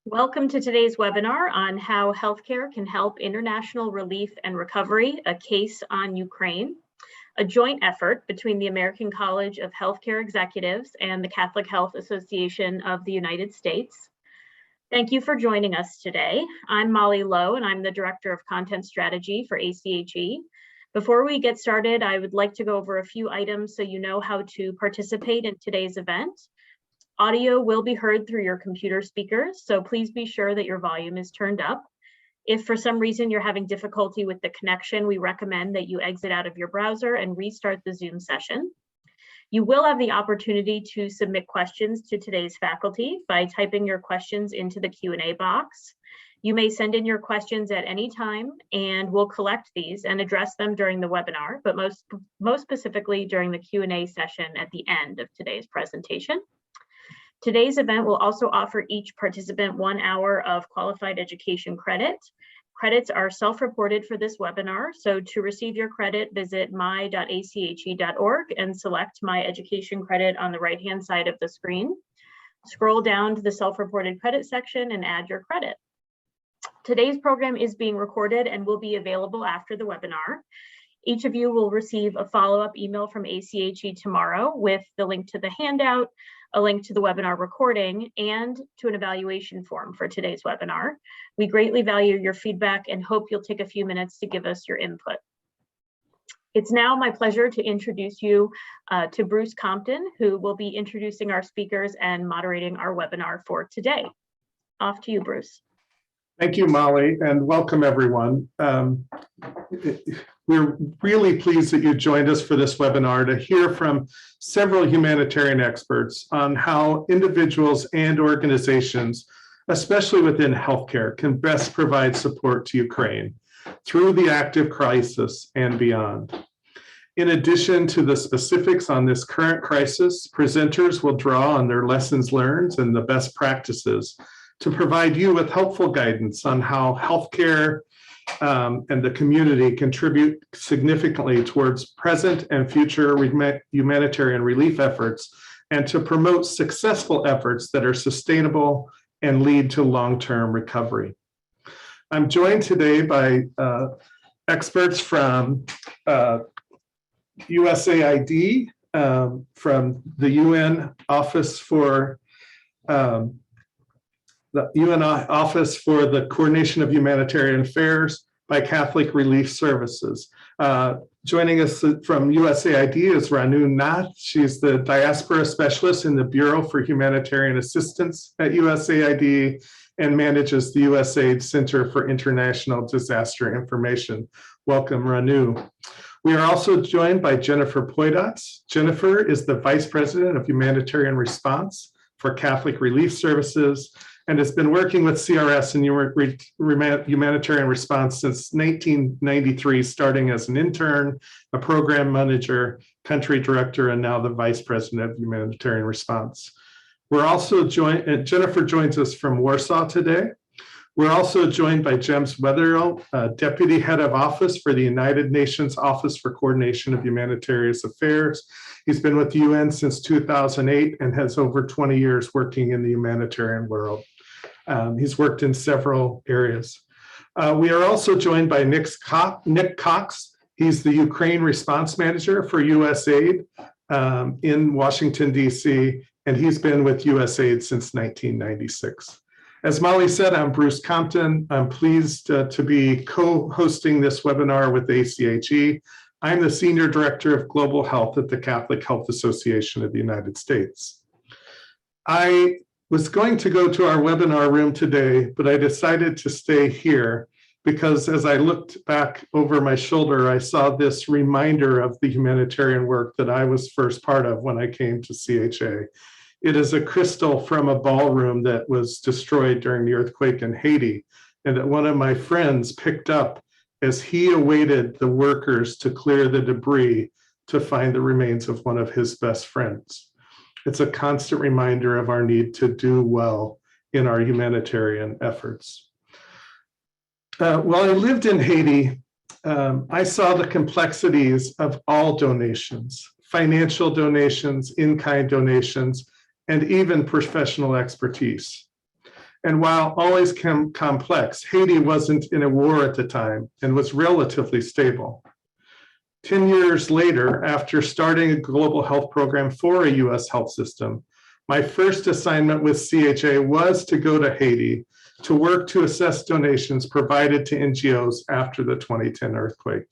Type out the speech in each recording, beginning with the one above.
Welcome to today's webinar on how healthcare can help international relief and recovery, a case on Ukraine, a joint effort between the American College of Healthcare Executives and the Catholic Health Association of the United States. Thank you for joining us today. I'm Molly Lowe, and I'm the Director of Content Strategy for ACHE. Before we get started, I would like to go over a few items so you know how to participate in today's event. Audio will be heard through your computer speakers, so please be sure that your volume is turned up. If for some reason you're having difficulty with the connection, we recommend that you exit out of your browser and restart the Zoom session. You will have the opportunity to submit questions to today's faculty by typing your questions into the Q&A box. You may send in your questions at any time, and we'll collect these and address them during the webinar, but most specifically during the Q&A session at the end of today's presentation. Today's event will also offer each participant 1 hour of qualified education credit. Credits are self-reported for this webinar, so to receive your credit, visit my.ache.org and select My Education Credit on the right-hand side of the screen. Scroll down to the self-reported credit section and add your credit. Today's program is being recorded and will be available after the webinar. Each of you will receive a follow-up email from ACHE tomorrow with the link to the handout, a link to the webinar recording, and to an evaluation form for today's webinar. We greatly value your feedback and hope you'll take a few minutes to give us your input. It's now my pleasure to introduce you to Bruce Compton, who will be introducing our speakers and moderating our webinar for today. Off to you, Bruce. Thank you, Molly, and welcome everyone. We're really pleased that you joined us for this webinar to hear from several humanitarian experts on how individuals and organizations, especially within healthcare, can best provide support to Ukraine through the active crisis and beyond. In addition to the specifics on this current crisis, presenters will draw on their lessons learned and the best practices to provide you with helpful guidance on how healthcare and the community contribute significantly towards present and future humanitarian relief efforts, and to promote successful efforts that are sustainable and lead to long-term recovery. I'm joined today by experts from USAID, from the UN Office for the UN Office for the Coordination of Humanitarian Affairs, by Catholic Relief Services. Joining us from USAID is Ranu Nath. She's the Diaspora Specialist in the Bureau for Humanitarian Assistance at USAID and manages the USAID Center for International Disaster Information. Welcome, Ranu. We are also joined by Jennifer Poydats. Jennifer is the Vice President of Humanitarian Response for Catholic Relief Services, and has been working with CRS and humanitarian response since 1993, starting as an intern, a program manager, country director, and now the vice president of humanitarian response. We're also joined, Jennifer joins us from Warsaw today. We're also joined by James Wetherill, Deputy Head of Office for the United Nations Office for Coordination of Humanitarian Affairs. He's been with the UN since 2008 and has over 20 years working in the humanitarian world. He's worked in several areas. We are also joined by Nick Cox. He's the Ukraine Response Manager for USAID in Washington, D.C., and he's been with USAID since 1996. As Molly said, I'm Bruce Compton. I'm pleased to be co-hosting this webinar with ACHE. I'm the Senior Director of Global Health at the Catholic Health Association of the United States. I was going to go to our webinar room today, but I decided to stay here because as I looked back over my shoulder, I saw this reminder of the humanitarian work that I was first part of when I came to CHA. It is a crystal from a ballroom that was destroyed during the earthquake in Haiti, and that one of my friends picked up as he awaited the workers to clear the debris to find the remains of one of his best friends. It's a constant reminder of our need to do well in our humanitarian efforts. While I lived in Haiti, I saw the complexities of all donations, financial donations, in-kind donations, and even professional expertise. And while always complex, Haiti wasn't in a war at the time and was relatively stable. 10 years later, after starting a global health program for a US health system, my first assignment with CHA was to go to Haiti to work to assess donations provided to NGOs after the 2010 earthquake.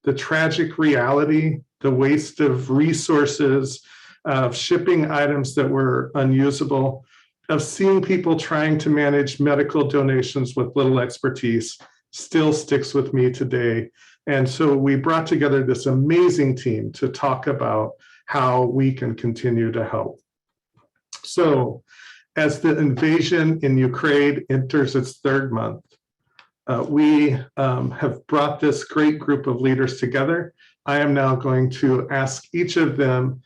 The tragic reality, the waste of resources, of shipping items that were unusable, of seeing people trying to manage medical donations with little expertise still sticks with me today. And so we brought together this amazing team to talk about how we can continue to help. So as the invasion in Ukraine enters its third month, we have brought this great group of leaders together. I am now going to ask each of them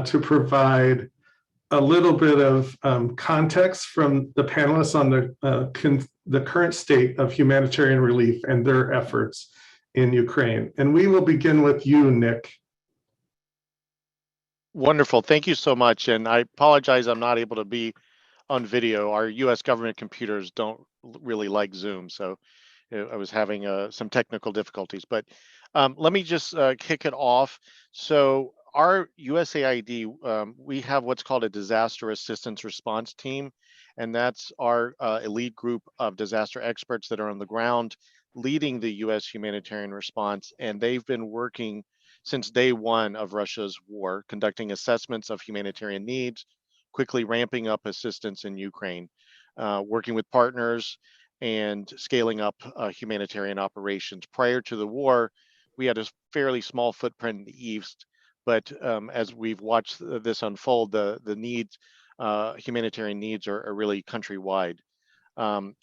to provide a little bit of context from the panelists on the current state of humanitarian relief and their efforts in Ukraine. And we will begin with you, Nick. Wonderful. Thank you so much. And I apologize, I'm not able to be on video. Our US government computers don't really like Zoom. So I was having some technical difficulties, but let me just kick it off. So our USAID, we have what's called a disaster assistance response team, and that's our elite group of disaster experts that are on the ground leading the US humanitarian response. And they've been working since day one of Russia's war, conducting assessments of humanitarian needs, quickly ramping up assistance in Ukraine, working with partners and scaling up humanitarian operations. Prior to the war, we had a fairly small footprint in the East, but as we've watched this unfold, the needs, humanitarian needs are really countrywide.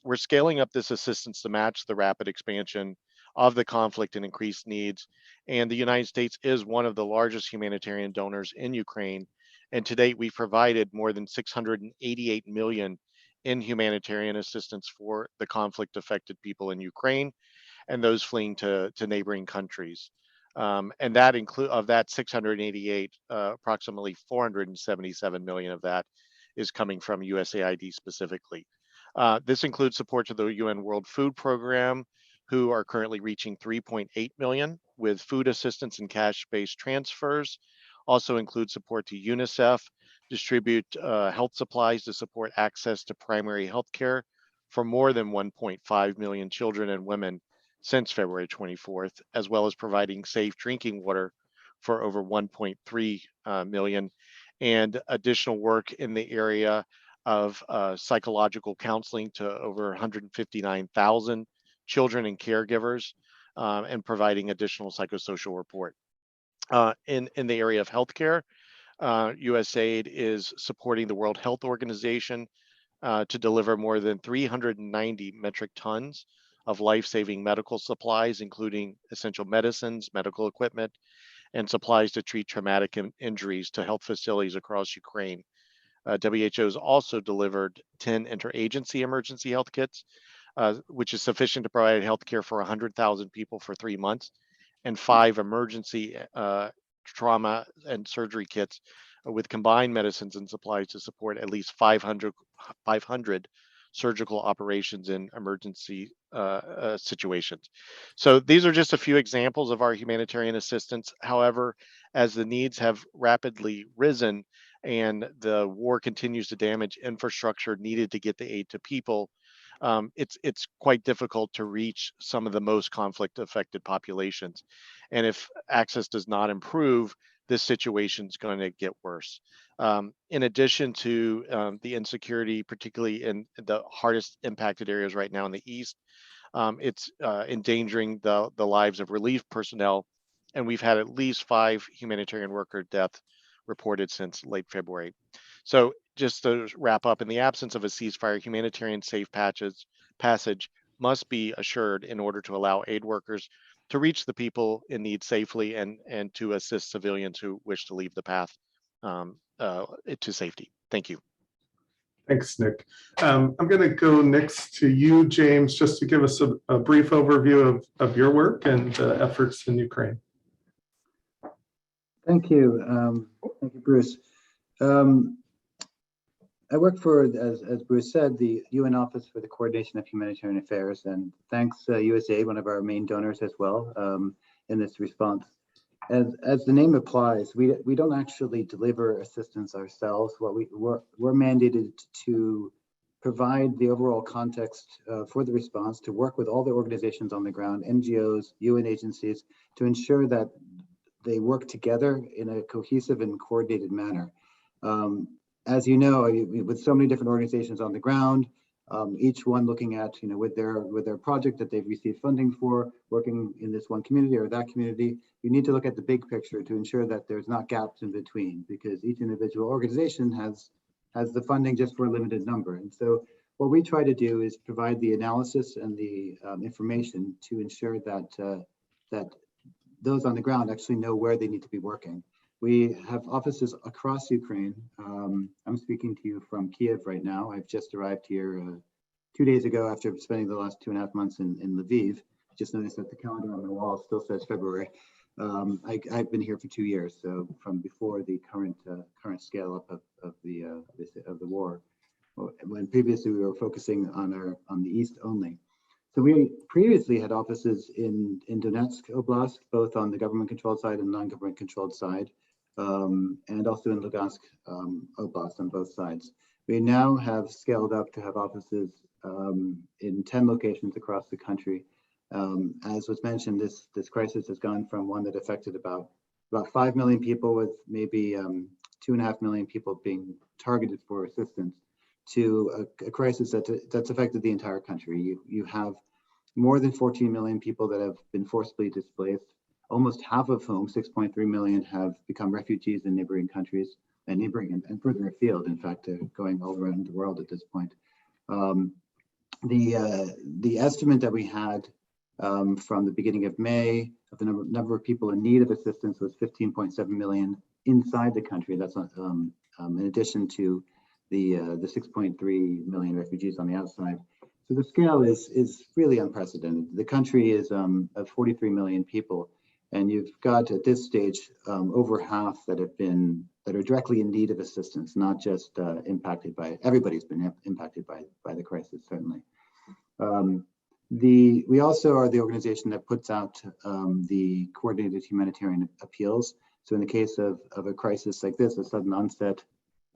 We're scaling up this assistance to match the rapid expansion of the conflict and increased needs. And the United States is one of the largest humanitarian donors in Ukraine. And to date, we've provided more than 688 million in humanitarian assistance for the conflict affected people in Ukraine and those fleeing to neighboring countries. And that of that 688, approximately 477 million of that is coming from USAID specifically. This includes support to the UN World Food Program, who are currently reaching 3.8 million with food assistance and cash-based transfers. Also includes support to UNICEF, distribute health supplies to support access to primary health care for more than 1.5 million children and women since February 24th, as well as providing safe drinking water for over 1.3 million, and additional work in the area of psychological counseling to over 159,000 children and caregivers, and providing additional psychosocial support. In the area of healthcare, USAID is supporting the World Health Organization to deliver more than 390 metric tons of life-saving medical supplies, including essential medicines, medical equipment, and supplies to treat traumatic injuries to health facilities across Ukraine. WHO has also delivered 10 interagency emergency health kits, which is sufficient to provide health care for 100,000 people for 3 months, and 5 emergency trauma and surgery kits with combined medicines and supplies to support at least 500 surgical operations in emergency situations. So these are just a few examples of our humanitarian assistance. However, as the needs have rapidly risen and the war continues to damage infrastructure needed to get the aid to people, it's quite difficult to reach some of the most conflict affected populations. And if access does not improve, this situation is going to get worse. In addition to the insecurity, particularly in the hardest impacted areas right now in the East, it's endangering the lives of relief personnel. And we've had at least 5 humanitarian worker deaths reported since late February. So just to wrap up, in the absence of a ceasefire, humanitarian safe passage must be assured in order to allow aid workers to reach the people in need safely and to assist civilians who wish to leave the path to safety. Thank you. Thanks, Nick. I'm going to go next to you, James, just to give us a brief overview of your work and the efforts in Ukraine. Thank you. Thank you, Bruce. I work for, as Bruce said, the UN Office for the Coordination of Humanitarian Affairs, and thanks USAID, one of our main donors as well, in this response. As the name applies, we don't actually deliver assistance ourselves. We're mandated to provide the overall context for the response, to work with all the organizations on the ground, NGOs, UN agencies, to ensure that they work together in a cohesive and coordinated manner. As you know, with so many different organizations on the ground, each one looking at, with their project that they've received funding for, working in this one community or that community, you need to look at the big picture to ensure that there's not gaps in between, because each individual organization has the funding just for a limited number. And so what we try to do is provide the analysis and the information to ensure that that those on the ground actually know where they need to be working. We have offices across Ukraine. I'm speaking to you from Kiev right now. I've just arrived here 2 days ago after spending the last 2.5 months in Lviv. Just noticed that the calendar on the wall still says February. I've been here for 2 years, so from before the current scale up of the war, when previously we were focusing on the east only. So we previously had offices in Donetsk Oblast, both on the government-controlled side and non-government controlled side, and also in Lugansk Oblast on both sides. We now have scaled up to have offices in 10 locations across the country. As was mentioned, this crisis has gone from one that affected about 5 million people, with maybe 2.5 million people being targeted for assistance, to a crisis that's affected the entire country. You have more than 14 million people that have been forcibly displaced, almost half of whom, 6.3 million, have become refugees in neighboring countries, and neighboring and further afield, in fact, going all around the world at this point. The estimate that we had from the beginning of May of the number of people in need of assistance was 15.7 million inside the country. That's in addition to the 6.3 million refugees on the outside. So the scale is really unprecedented. The country is of 43 million people, and you've got at this stage over half that are directly in need of assistance, not just impacted by. Everybody's been impacted by the crisis, certainly. We also are the organization that puts out the coordinated humanitarian appeals. So in the case of a crisis like this, a sudden onset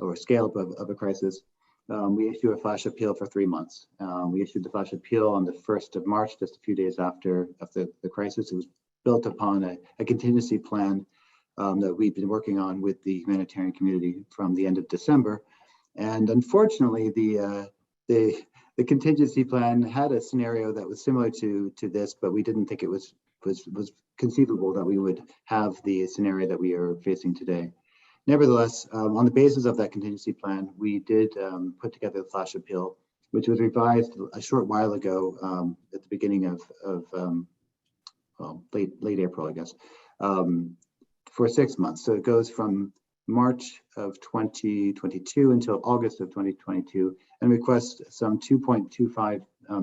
or scale up of a crisis, we issue a flash appeal for 3 months. We issued the flash appeal on the 1st of March, just a few days after the crisis. It was built upon a contingency plan that we've been working on with the humanitarian community from the end of December. And unfortunately, the contingency plan had a scenario that was similar to this, but we didn't think it was conceivable that we would have the scenario that we are facing today. Nevertheless, on the basis of that contingency plan, we did put together the flash appeal, which was revised a short while ago at the beginning of late April, I guess, for 6 months. So it goes from March of 2022 until August of 2022, and requests some $2.25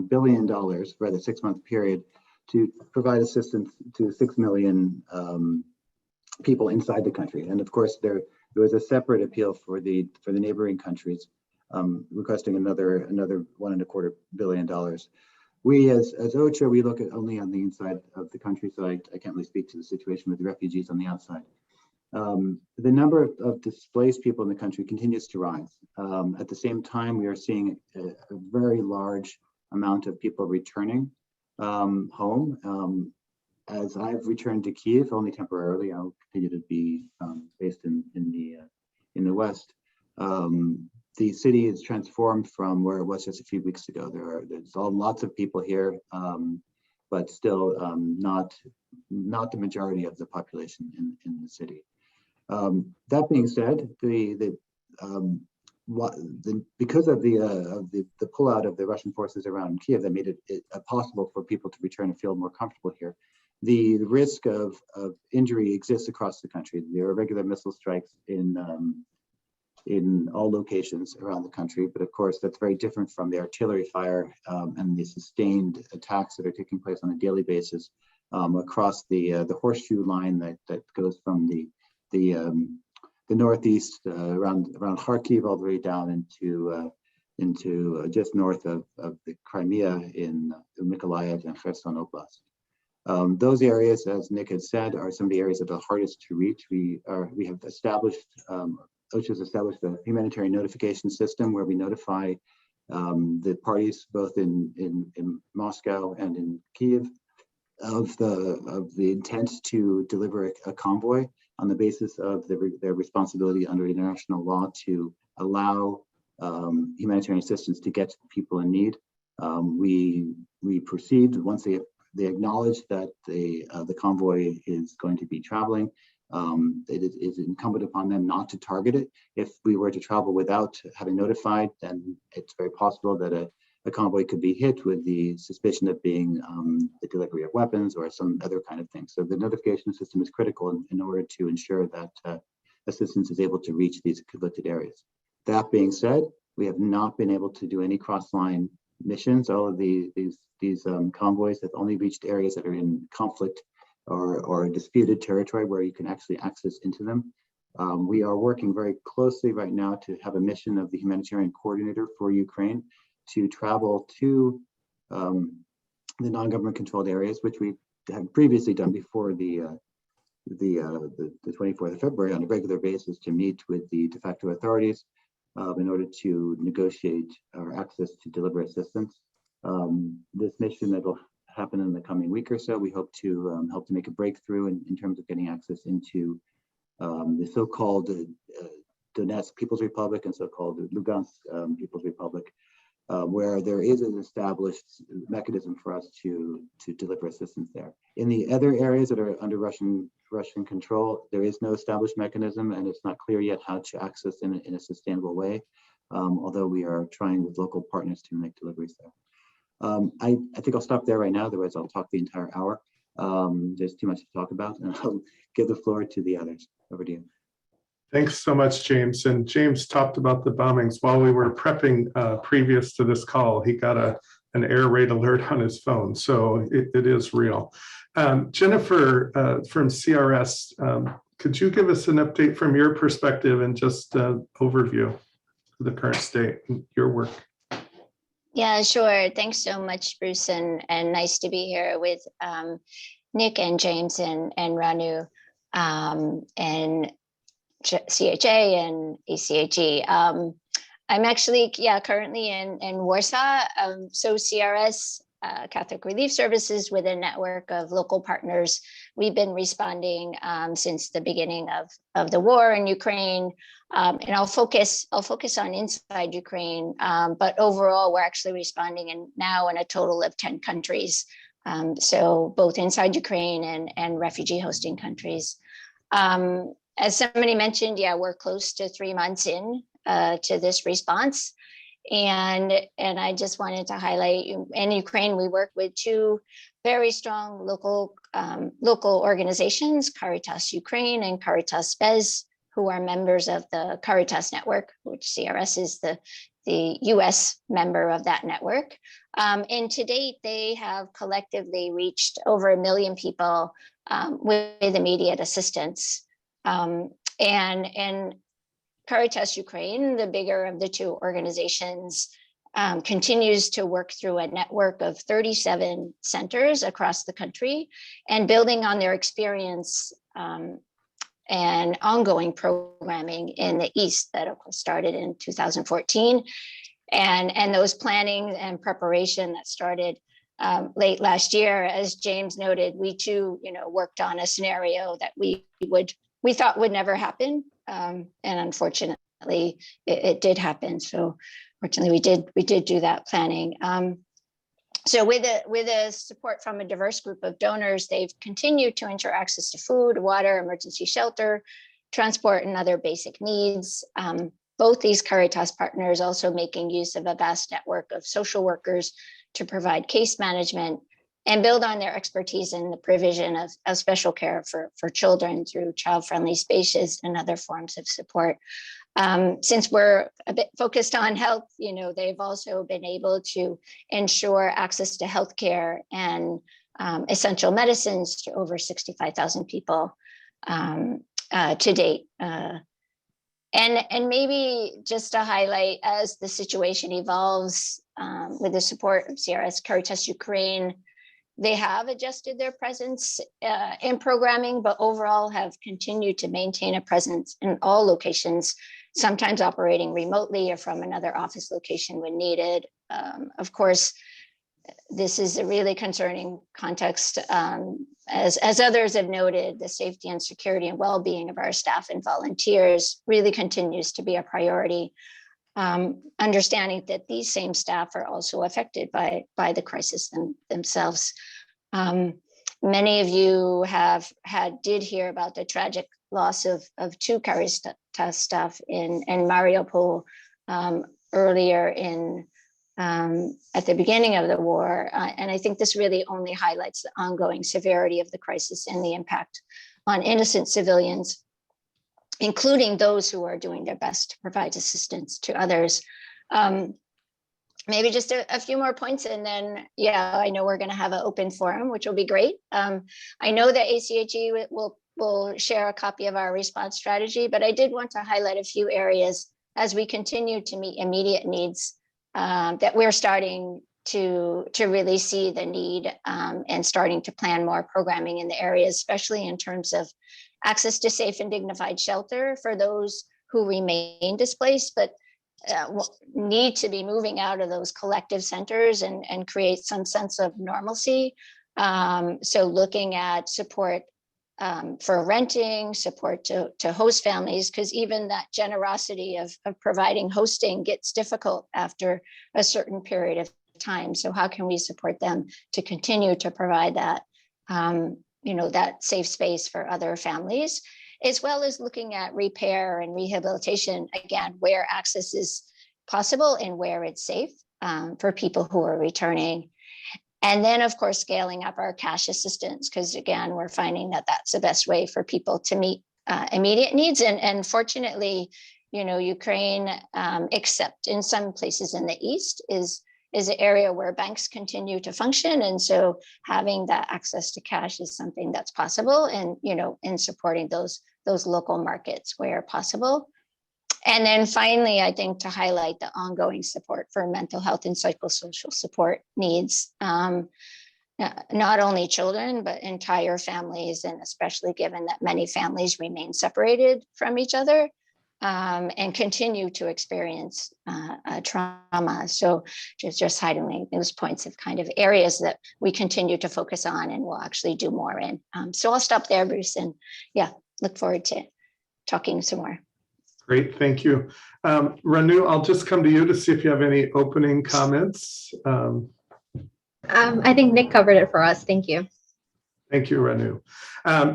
billion for the 6-month period to provide assistance to 6 million people inside the country. And of course, there was a separate appeal for the neighboring countries, requesting another $1.25 billion. We, as OCHA, we look at only on the inside of the country, so I can't really speak to the situation with the refugees on the outside. The number of displaced people in the country continues to rise. At the same time, we are seeing a very large amount of people returning home. As I've returned to Kiev, only temporarily, I'll continue to be based in the West. The city is transformed from where it was just a few weeks ago. There's lots of people here, but still not the majority of the population in the city. That being said, because of the pullout of the Russian forces around Kiev, that made it possible for people to return and feel more comfortable here. The risk of injury exists across the country. There are regular missile strikes in all locations around the country, but of course that's very different from the artillery fire and the sustained attacks that are taking place on a daily basis across the horseshoe line that goes from the northeast, around Kharkiv, all the way down into just north of the Crimea in Mykolaiv and Kherson Oblast. Those areas, as Nick had said, are some of the areas that are hardest to reach. We have established, OSHA has established a humanitarian notification system where we notify the parties both in Moscow and in Kiev of the intent to deliver a convoy on the basis of their responsibility under international law to allow humanitarian assistance to get to the people in need. We perceived once they acknowledge that the convoy is going to be traveling, it is incumbent upon them not to target it. If we were to travel without having notified, then it's very possible that a convoy could be hit with the suspicion of being the delivery of weapons or some other kind of thing. So the notification system is critical in order to ensure that assistance is able to reach these conflicted areas. That being said, we have not been able to do any cross-line missions. All of these convoys have only reached areas that are in conflict or disputed territory where you can actually access into them. We are working very closely right now to have a mission of the humanitarian coordinator for Ukraine to travel to the non-government controlled areas, which we have previously done before the 24th of February on a regular basis to meet with the de facto authorities in order to negotiate our access to deliver assistance. This mission that will happen in the coming week or so, we hope to make a breakthrough in terms of getting access into the so-called Donetsk People's Republic and so-called Lugansk People's Republic, where there is an established mechanism for us to deliver assistance there. In the other areas that are under Russian control, there is no established mechanism, and it's not clear yet how to access in a sustainable way, although we are trying with local partners to make deliveries there. I think I'll stop there right now, otherwise I'll talk the entire hour. There's too much to talk about, and I'll give the floor to the others. Over to you. Thanks so much, James. And James talked about the bombings while we were prepping previous to this call. He got an air raid alert on his phone, so it is real. Jennifer from CRS, could you give us an update from your perspective and just an overview of the current state and your work? Yeah, sure. Thanks so much, Bruce, and nice to be here with Nick and James and Ranu and CHA and ACHE. I'm actually, currently in Warsaw. So CRS, Catholic Relief Services, with a network of local partners. We've been responding since the beginning of the war in Ukraine. And I'll focus on inside Ukraine, but overall, we're actually responding now in a total of 10 countries. So both inside Ukraine and refugee hosting countries. As somebody mentioned, we're close to 3 months in to this response. And I just wanted to highlight, in Ukraine, we work with 2 very strong local organizations, Caritas Ukraine and Caritas Bez, who are members of the Caritas network, which CRS is the US member of that network. And to date, they have collectively reached over 1 million people with immediate assistance. And Caritas Ukraine, the bigger of the 2 organizations, continues to work through a network of 37 centers across the country, and building on their experience and ongoing programming in the East that of course started in 2014, and those planning and preparation that started late last year. As James noted, we too, worked on a scenario that we thought would never happen, and unfortunately, it did happen. So, fortunately, we did do that planning. So with the support from a diverse group of donors, they've continued to ensure access to food, water, emergency shelter, transport, and other basic needs. Both these Caritas partners also making use of a vast network of social workers to provide case management and build on their expertise in the provision of special care for children through child-friendly spaces and other forms of support. Since we're a bit focused on health, they've also been able to ensure access to healthcare and essential medicines to over 65,000 people to date. And maybe just to highlight, as the situation evolves with the support of CRS Caritas Ukraine, they have adjusted their presence in programming, but overall have continued to maintain a presence in all locations, sometimes operating remotely or from another office location when needed. Of course, this is a really concerning context. As others have noted, the safety and security and well-being of our staff and volunteers really continues to be a priority. Understanding that these same staff are also affected by the crisis themselves. Many of you did hear about the tragic loss of two Caritas staff in Mariupol earlier at the beginning of the war. And I think this really only highlights the ongoing severity of the crisis and the impact on innocent civilians, including those who are doing their best to provide assistance to others. Maybe just a few more points, and then, yeah, I know we're going to have an open forum, which will be great. I know that ACHE will share a copy of our response strategy, but I did want to highlight a few areas as we continue to meet immediate needs that we're starting to really see the need and starting to plan more programming in the areas, especially in terms of access to safe and dignified shelter for those who remain displaced, but need to be moving out of those collective centers and create some sense of normalcy. So looking at support for renting, support to host families, because even that generosity of providing hosting gets difficult after a certain period of time. So how can we support them to continue to provide that, that safe space for other families, as well as looking at repair and rehabilitation, again, where access is possible and where it's safe for people who are returning. And then, of course, scaling up our cash assistance, because again, we're finding that that's the best way for people to meet immediate needs. And fortunately, Ukraine, except in some places in the East, is an area where banks continue to function. And so having that access to cash is something that's possible, and, in supporting those local markets where possible. And then finally, I think to highlight the ongoing support for mental health and psychosocial support needs, not only children, but entire families, and especially given that many families remain separated from each other and continue to experience trauma. So just highlighting those points of kind of areas that we continue to focus on and will actually do more in. So I'll stop there, Bruce, and look forward to talking some more. Great, thank you. Ranu, I'll just come to you to see if you have any opening comments. I think Nick covered it for us. Thank you. Thank you, Ranu.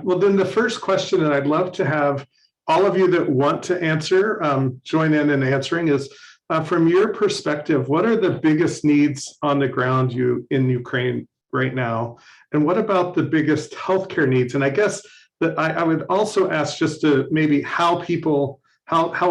Well, then the first question, and I'd love to have all of you that want to answer join in answering, is from your perspective, what are the biggest needs on the ground in Ukraine right now? And what about the biggest healthcare needs? And I guess that I would also ask just to maybe how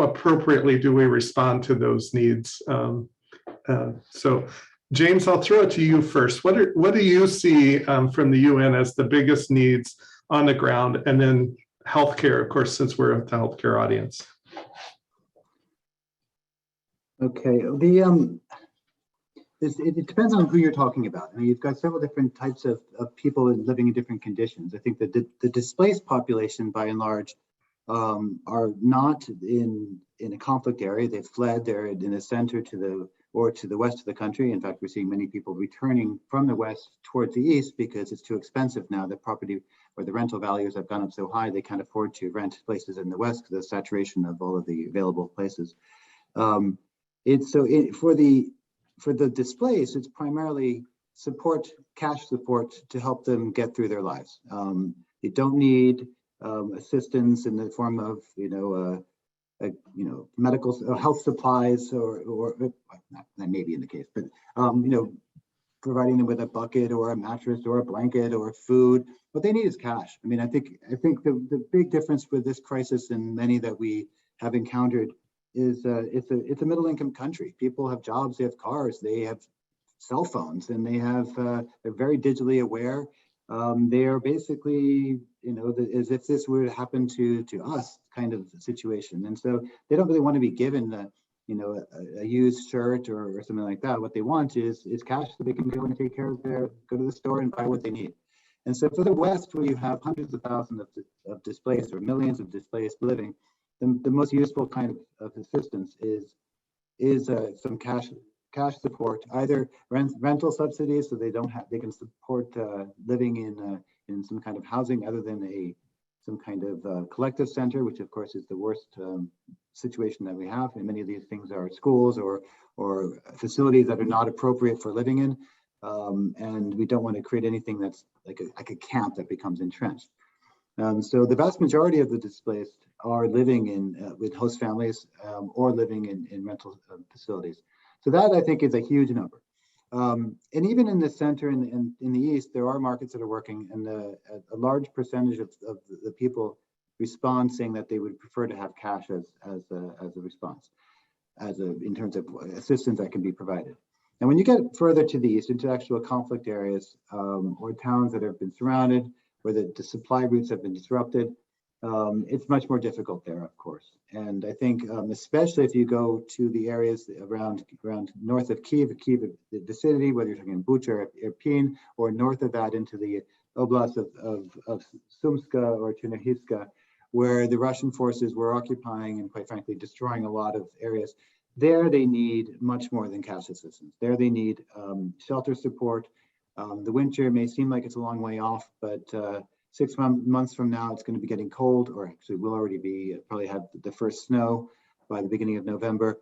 appropriately do we respond to those needs? So James, I'll throw it to you first. What do you see from the UN as the biggest needs on the ground? And then healthcare, of course, since we're at the healthcare audience. Okay, it depends on who you're talking about. I mean, you've got several different types of people living in different conditions. I think that the displaced population, by and large, are not in a conflict area. They've fled. They're in the center to the west of the country. In fact, we're seeing many people returning from the west towards the east because it's too expensive now. The property or the rental values have gone up so high they can't afford to rent places in the west because of the saturation of all of the available places. For the displaced, it's primarily cash support to help them get through their lives. They don't need assistance in the form of medical health supplies or that may be in the case, but providing them with a bucket or a mattress or a blanket or food. What they need is cash. I mean, I think the big difference with this crisis and many that we have encountered is it's a middle income country. People have jobs, they have cars, they have cell phones, and they're very digitally aware. They are basically, as if this were to happen to us kind of situation. And so they don't really want to be given a used shirt or something like that. What they want is cash so they can go and take care of go to the store and buy what they need. And so for the West, where you have hundreds of thousands of displaced or millions of displaced living, the most useful kind of assistance is some cash support, either rental subsidies so they can support living in some kind of housing other than some kind of collective center, which of course is the worst situation that we have. And many of these things are schools or facilities that are not appropriate for living in. And we don't want to create anything that's like a camp that becomes entrenched. So the vast majority of the displaced are living with host families or living in rental facilities. So that I think is a huge number. And even in the center and in the East, there are markets that are working, and a large percentage of the people respond saying that they would prefer to have cash as a response, in terms of assistance that can be provided. And when you get further to the East, into actual conflict areas or towns that have been surrounded, where the supply routes have been disrupted, it's much more difficult there, of course. And I think, especially if you go to the areas around north of Kyiv, the vicinity, whether you're talking Bucha or Irpin, or north of that into the oblast of Sumska or Chernihievska, where the Russian forces were occupying and, quite frankly, destroying a lot of areas. There they need much more than cash assistance. There they need shelter support. The winter may seem like it's a long way off, but 6 months from now, it's going to be getting cold, or actually will already probably have the first snow by the beginning of November.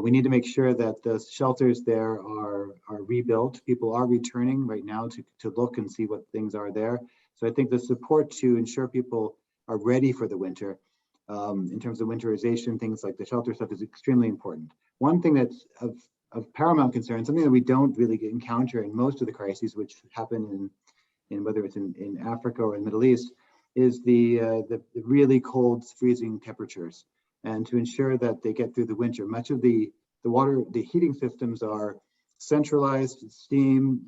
We need to make sure that the shelters there are rebuilt. People are returning right now to look and see what things are there. So I think the support to ensure people are ready for the winter, in terms of winterization, things like the shelter stuff, is extremely important. One thing that's of paramount concern, something that we don't really encounter in most of the crises which happen in whether it's in Africa or in the Middle East, is the really cold, freezing temperatures. And to ensure that they get through the winter, much of the heating systems are centralized steam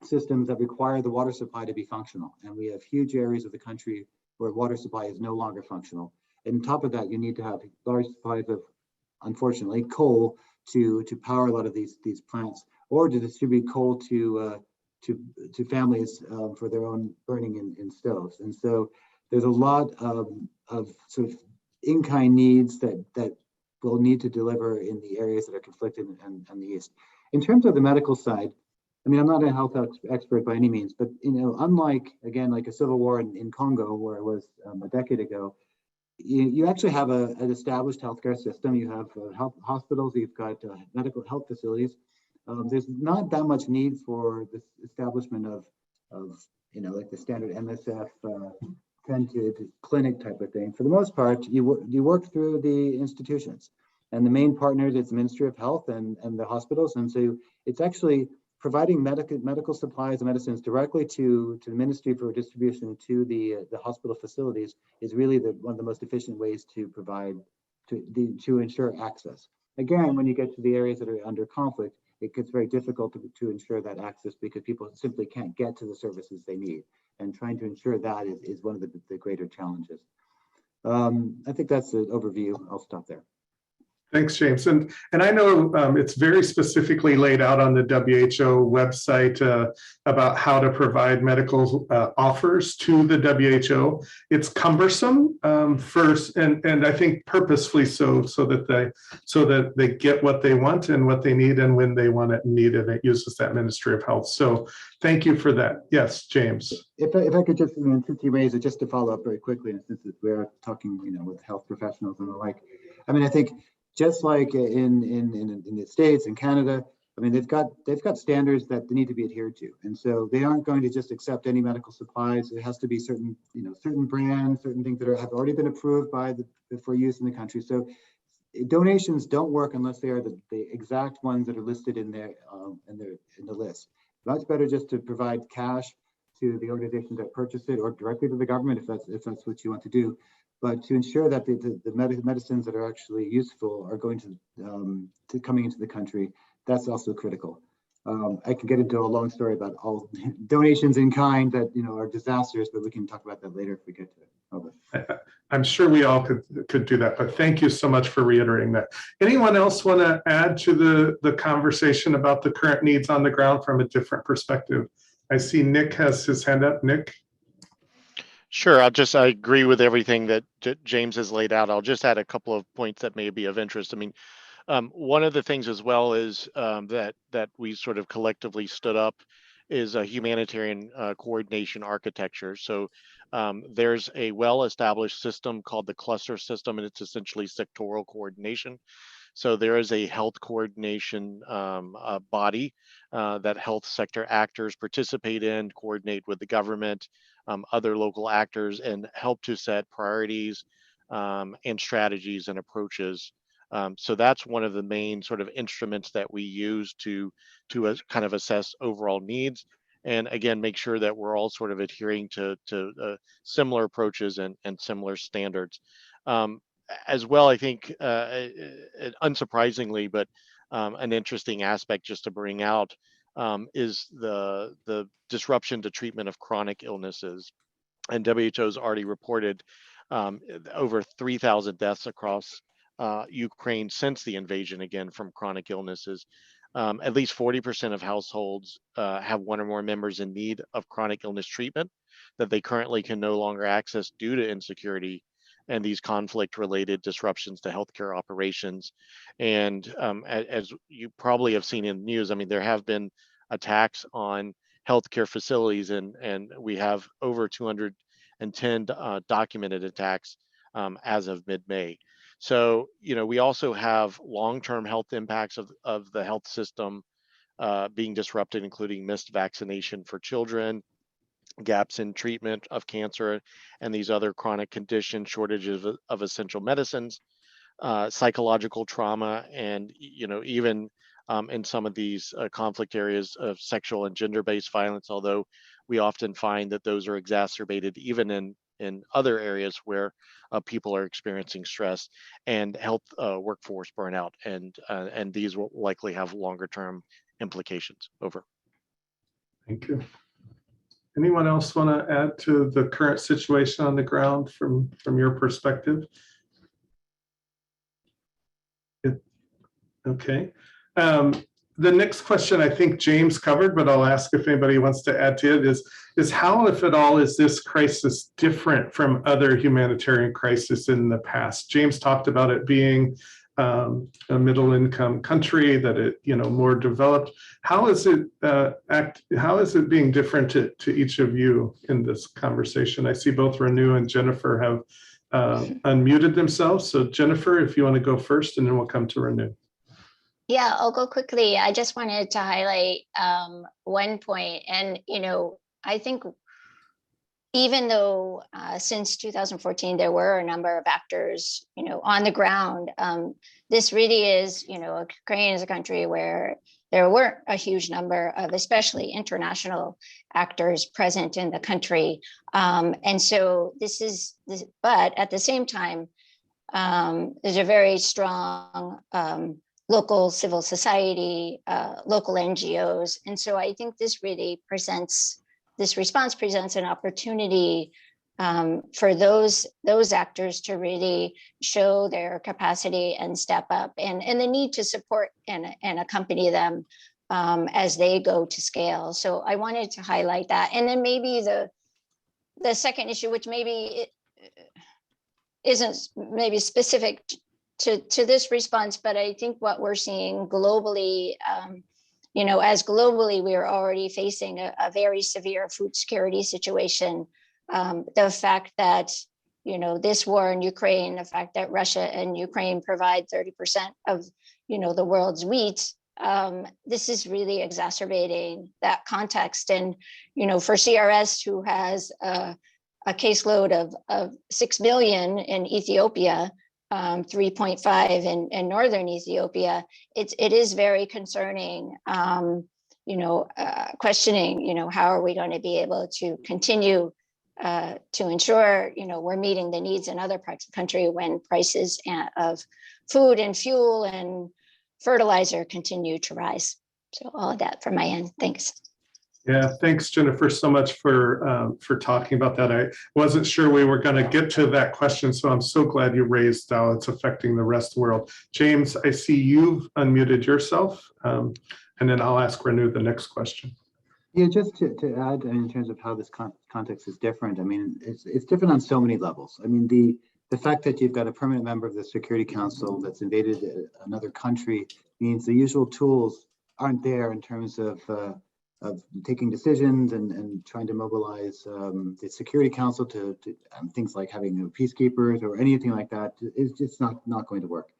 systems that require the water supply to be functional. And we have huge areas of the country where water supply is no longer functional. And on top of that, you need to have large supplies of, unfortunately, coal to power a lot of these plants, or to distribute coal to families for their own burning in stoves. And so there's a lot of sort of in-kind needs that we'll need to deliver in the areas that are conflicted and the East. In terms of the medical side, I mean, I'm not a health expert by any means, but unlike, again, like a civil war in Congo, where it was a decade ago, you actually have an established healthcare system. You have health hospitals, you've got medical health facilities. There's not that much need for the establishment of like the standard MSF tented clinic type of thing. For the most part, you work through the institutions, and the main partners is the Ministry of Health and the hospitals. And so it's actually providing medical supplies and medicines directly to the ministry for distribution to the hospital facilities is really one of the most efficient ways to provide to ensure access. Again, when you get to the areas that are under conflict, it gets very difficult to ensure that access, because people simply can't get to the services they need. And trying to ensure that is one of the greater challenges. I think that's the overview. I'll stop there. Thanks, James. And I know it's very specifically laid out on the WHO website about how to provide medical offers to the WHO. It's cumbersome first, and I think purposefully so that they get what they want and what they need and when they want it and need it. It uses that Ministry of Health. So thank you for that. Yes, James. If I could just, since you raised it, just to follow up very quickly, and since we're talking, with health professionals and the like, I mean, I think, just like in the States and Canada, I mean, they've got standards that they need to be adhered to, and so they aren't going to just accept any medical supplies. It has to be certain brands, certain things that have already been approved for use in the country. So donations don't work unless they are the exact ones that are listed in the list. Much better just to provide cash to the organizations that purchase it, or directly to the government if that's what you want to do. But to ensure that the medicines that are actually useful are going to coming into the country, that's also critical. I can get into a long story about all donations in kind that are disasters, but we can talk about that later if we get to it. I'm sure we all could do that, but thank you so much for reiterating that. Anyone else want to add to the conversation about the current needs on the ground from a different perspective? I see Nick has his hand up. Nick? Sure, I agree with everything that James has laid out. I'll just add a couple of points that may be of interest. I mean, one of the things as well is that we sort of collectively stood up is a humanitarian coordination architecture. So there's a well-established system called the cluster system, and it's essentially sectoral coordination. So there is a health coordination body that health sector actors participate in, coordinate with the government, other local actors, and help to set priorities and strategies and approaches. So that's one of the main sort of instruments that we use to kind of assess overall needs. And again, make sure that we're all sort of adhering to similar approaches and similar standards. As well, I think, unsurprisingly, but an interesting aspect just to bring out is the disruption to treatment of chronic illnesses. And WHO's already reported over 3,000 deaths across Ukraine since the invasion, again, from chronic illnesses. At least 40% of households have one or more members in need of chronic illness treatment that they currently can no longer access due to insecurity and these conflict-related disruptions to healthcare operations. And as you probably have seen in the news, I mean, there have been attacks on healthcare facilities, and we have over 210 documented attacks as of mid-May. So, we also have long-term health impacts of the health system being disrupted, including missed vaccination for children, gaps in treatment of cancer and these other chronic conditions, shortages of essential medicines, psychological trauma, and even in some of these conflict areas of sexual and gender-based violence, although we often find that those are exacerbated even in other areas where people are experiencing stress and health workforce burnout, and these will likely have longer term implications. Over. Thank you. Anyone else want to add to the current situation on the ground from your perspective? Okay. The next question I think James covered, but I'll ask if anybody wants to add to it, is how, if at all, is this crisis different from other humanitarian crises in the past? James talked about it being a middle-income country, that it, more developed. How is it being different to each of you in this conversation? I see both Renu and Jennifer have unmuted themselves. So Jennifer, if you want to go first, and then we'll come to Renu. Yeah, I'll go quickly. I just wanted to highlight one point. And, I think even though since 2014, there were a number of actors, on the ground, this really is, Ukraine is a country where there weren't a huge number of, especially international actors present in the country. And so but at the same time, there's a very strong local civil society, local NGOs. And so I think this response presents an opportunity for those actors to really show their capacity and step up, and the need to support and accompany them as they go to scale. So I wanted to highlight that. And then maybe the second issue, which maybe isn't maybe specific to this response, but I think what we're seeing globally, as globally we are already facing a very severe food security situation. The fact that, this war in Ukraine, the fact that Russia and Ukraine provide 30% of, the world's wheat, this is really exacerbating that context. And, for CRS, who has a caseload of 6 million in Ethiopia, 3.5 in northern Ethiopia, it is very concerning, questioning, how are we going to be able to continue to ensure, we're meeting the needs in other parts of the country when prices of food and fuel and fertilizer continue to rise. So all of that from my end. Thanks. Yeah, thanks, Jennifer, so much for talking about that. I wasn't sure we were going to get to that question, so I'm so glad you raised how it's affecting the rest of the world. James, I see you've unmuted yourself, and then I'll ask Renu the next question. Yeah, just to add in terms of how this context is different, I mean, it's different on so many levels. I mean, the fact that you've got a permanent member of the Security Council that's invaded another country means the usual tools aren't there in terms of taking decisions and trying to mobilize the Security Council to things like having peacekeepers or anything like that. It's just not going to work.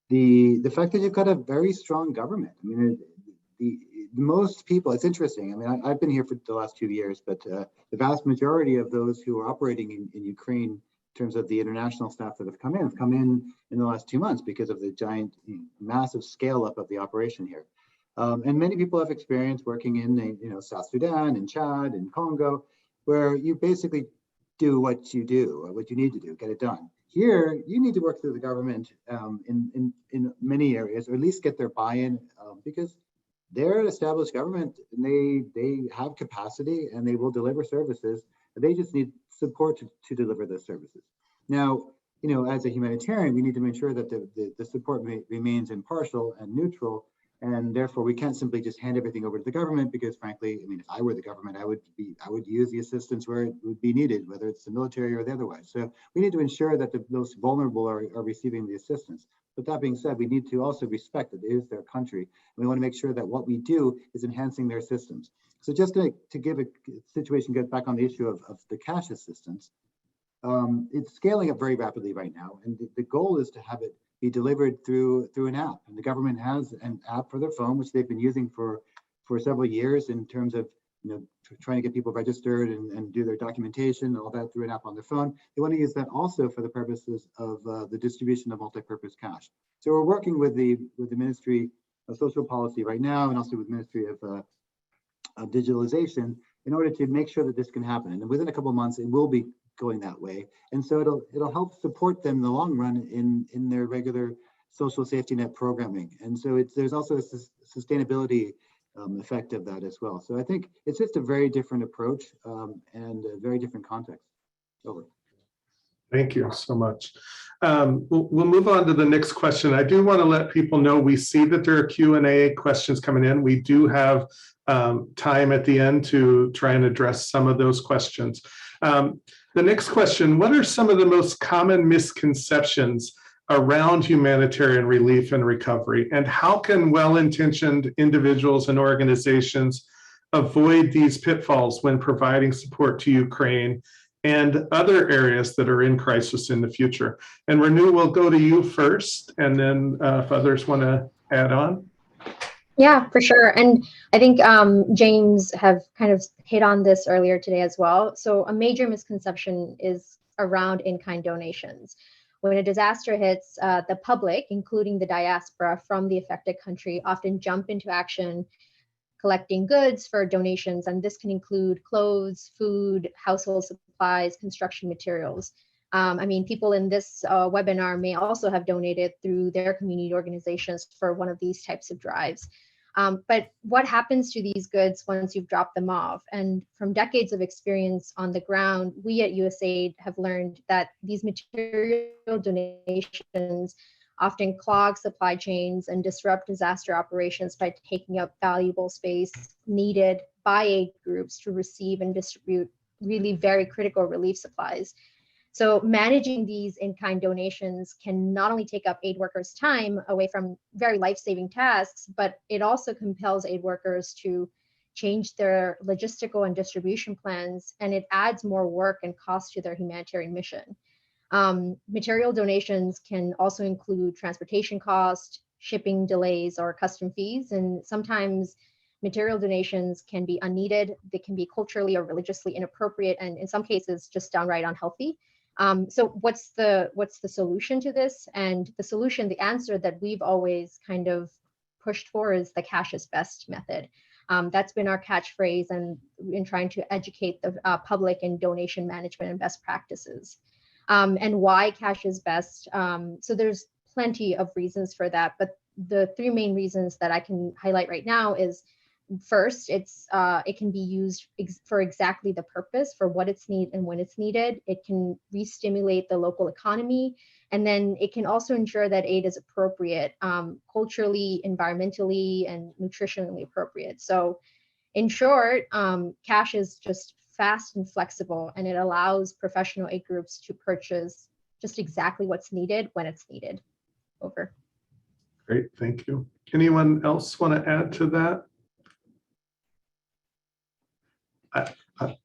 The fact that you've got a very strong government. I mean, most people, it's interesting. I mean, I've been here for the last 2 years, but the vast majority of those who are operating in Ukraine, in terms of the international staff that have come in the last 2 months because of the giant, massive scale up of the operation here. And many people have experience working in, South Sudan and Chad and Congo, where you basically do what you do, or what you need to do, get it done. Here, you need to work through the government in many areas, or at least get their buy-in, because they're an established government and they have capacity and they will deliver services. They just need support to deliver those services. Now, as a humanitarian, we need to make sure that the support remains impartial and neutral. And therefore, we can't simply just hand everything over to the government, because frankly, I mean, if I were the government, I would use the assistance where it would be needed, whether it's the military or the otherwise. So we need to ensure that the most vulnerable are receiving the assistance. But that being said, we need to also respect that it is their country. We want to make sure that what we do is enhancing their systems. So just to give a situation, get back on the issue of the cash assistance, it's scaling up very rapidly right now. And the goal is to have it be delivered through an app. And the government has an app for their phone, which they've been using for several years in terms of trying to get people registered and do their documentation, all that through an app on their phone. They want to use that also for the purposes of the distribution of multi-purpose cash. So we're working with the Ministry of Social Policy right now, and also with the Ministry of Digitalization, in order to make sure that this can happen. And within a couple of months, it will be going that way. And so it'll help support them in the long run in their regular social safety net programming. And so there's also a sustainability effect of that as well. So I think it's just a very different approach and a very different context. Over. Thank you so much. We'll move on to the next question. I do want to let people know we see that there are Q&A questions coming in. We do have time at the end to try and address some of those questions. The next question, what are some of the most common misconceptions around humanitarian relief and recovery, and how can well-intentioned individuals and organizations avoid these pitfalls when providing support to Ukraine and other areas that are in crisis in the future? And Renu, we'll go to you first, and then if others want to add on. Yeah, for sure. And I think James have kind of hit on this earlier today as well. So a major misconception is around in-kind donations. When a disaster hits, the public, including the diaspora from the affected country, often jump into action collecting goods for donations. And this can include clothes, food, household supplies, construction materials. I mean, people in this webinar may also have donated through their community organizations for one of these types of drives. But what happens to these goods once you've dropped them off? And from decades of experience on the ground, we at USAID have learned that these material donations often clog supply chains and disrupt disaster operations by taking up valuable space needed by aid groups to receive and distribute really very critical relief supplies. So managing these in-kind donations can not only take up aid workers' time away from very life-saving tasks, but it also compels aid workers to change their logistical and distribution plans, and it adds more work and cost to their humanitarian mission. Material donations can also include transportation costs, shipping delays, or custom fees, and sometimes material donations can be unneeded, they can be culturally or religiously inappropriate, and in some cases just downright unhealthy. So what's the solution to this? And the solution, the answer that we've always kind of pushed for is the cash is best method. That's been our catchphrase and in trying to educate the public in donation management and best practices. And why cash is best. So there's plenty of reasons for that, but the three main reasons that I can highlight right now is, first, it can be used for exactly the purpose for what it's needed and when it's needed. It can re-stimulate the local economy, and then it can also ensure that aid is appropriate, culturally, environmentally, and nutritionally appropriate. So in short, cash is just fast and flexible, and it allows professional aid groups to purchase just exactly what's needed when it's needed. Over. Great, thank you. Anyone else want to add to that?